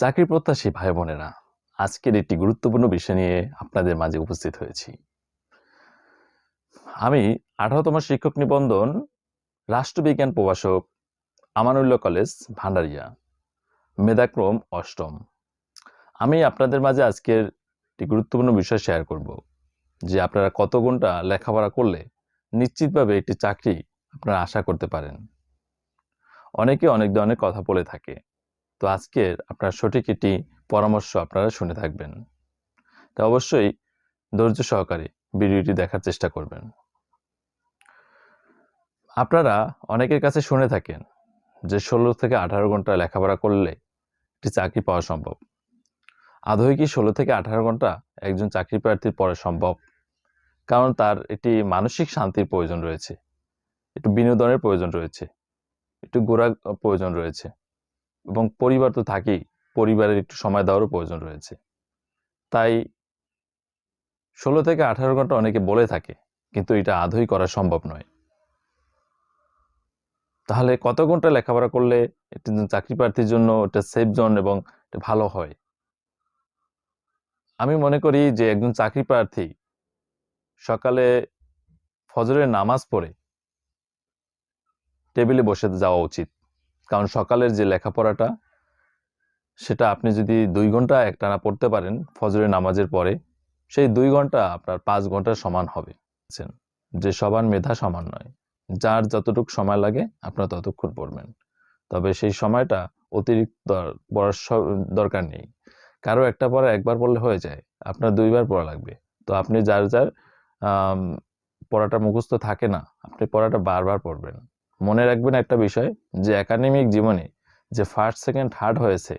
চাকরি প্রত্যাশী ভাই বোনেরা, আজকের একটি গুরুত্বপূর্ণ বিষয় নিয়ে আপনাদের মাঝে উপস্থিত হয়েছি। আমি 18তম শিক্ষক নিবন্ধন রাষ্ট্রবিজ্ঞান প্রভাষক, আমানুল্লাহ কলেজ, ভান্ডারিয়া, মেধাক্রম অষ্টম। আমি আপনাদের মাঝে আজকের একটি গুরুত্বপূর্ণ বিষয় শেয়ার করব, যে আপনারা কত ঘন্টা লেখাপড়া করলে নিশ্চিতভাবে একটি চাকরি আপনারা আশা করতে পারেন। অনেকে অনেক ধরনের কথা বলে থাকে, তো আজকের আপনার সঠিক একটি পরামর্শ আপনারা শুনে থাকবেন। তো অবশ্যই ধৈর্য সহকারে ভিডিওটি দেখার চেষ্টা করবেন। আপনারা অনেকের কাছে শুনে থাকেন যে 16 থেকে 18 ঘন্টা লেখাপড়া করলে একটি চাকরি পাওয়া সম্ভব। আদৌ কি 16 থেকে 18 ঘন্টা একজন চাকরি প্রার্থীর পড়া সম্ভব? কারণ তার একটি মানসিক শান্তির প্রয়োজন রয়েছে, একটু বিনোদনের প্রয়োজন রয়েছে, একটু ঘোরার প্রয়োজন রয়েছে, এবং পরিবার তো থাকেই, পরিবারের একটু সময় দেওয়ারও প্রয়োজন রয়েছে। তাই 16 থেকে 18 ঘন্টা অনেকে বলে থাকে, কিন্তু এটা আদৌ করা সম্ভব নয়। তাহলে কত ঘন্টা লেখাপড়া করলে একটি চাকরি প্রার্থীর জন্য এটা সেফ জোন এবং এটা ভালো হয়? আমি মনে করি যে একজন চাকরি প্রার্থী সকালে ফজরের নামাজ পড়ে টেবিলে বসে যাওয়া উচিত। কারণ সকালের যে লেখাপড়াটা, সেটা আপনি যদি 2 ঘন্টা একটানা পড়তে পারেন ফজরের নামাজের পরে, সেই 2 ঘন্টা আপনার 5 ঘন্টার সমান হবে। যে সবার মেধা সমান নয়, যার যতটুকু সময় লাগে আপনার ততক্ষণ পড়বেন। তবে সেই সময়টা অতিরিক্ত পড়ার দরকার নেই। কারো একটা পড়া একবার পড়লে হয়ে যায়, আপনার 2 বার পড়া লাগবে। তো আপনি যার পড়াটা মুখস্থ থাকে না, আপনি পড়াটা বারবার পড়বেন। মনে রাখবেন একটা বিষয়, যে একাডেমিক জীবনে যে ফার্স্ট, সেকেন্ড, থার্ড হয়েছে,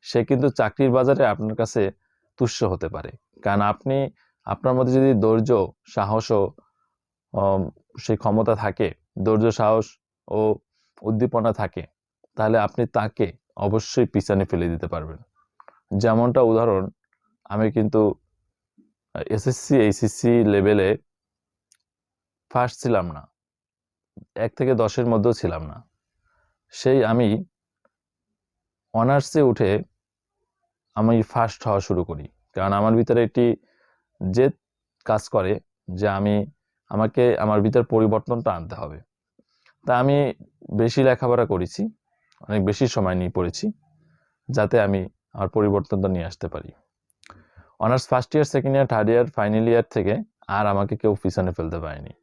সে কিন্তু চাকরির বাজারে আপনার কাছে তুচ্ছ হতে পারে। কারণ আপনার মধ্যে যদি ধৈর্য, সাহস ও সেই ক্ষমতা থাকে, ধৈর্য, সাহস ও উদ্দীপনা থাকে, তাহলে আপনি তাকে অবশ্যই পিছনে ফেলে দিতে পারবেন। যেমনটা উদাহরণ, আমি কিন্তু এসএসসি, এইচএসসি লেভেলে ফার্স্ট ছিলাম না, 1 থেকে 10-এর মধ্যেও ছিলাম না। সেই আমি অনার্সে উঠে আমি ফার্স্ট হওয়া শুরু করি। কারণ আমার ভিতরে একটি জেদ কাজ করে, যে আমাকে আমার ভিতর পরিবর্তনটা আনতে হবে। তা আমি বেশি লেখাপড়া করেছি, অনেক বেশি সময় নিয়ে পড়েছি, যাতে আমি আমার পরিবর্তনটা নিয়ে আসতে পারি। Honours first year, second year, third year, final year থেকে আর আমাকে কেউ পিছনে ফেলতে পারেনি।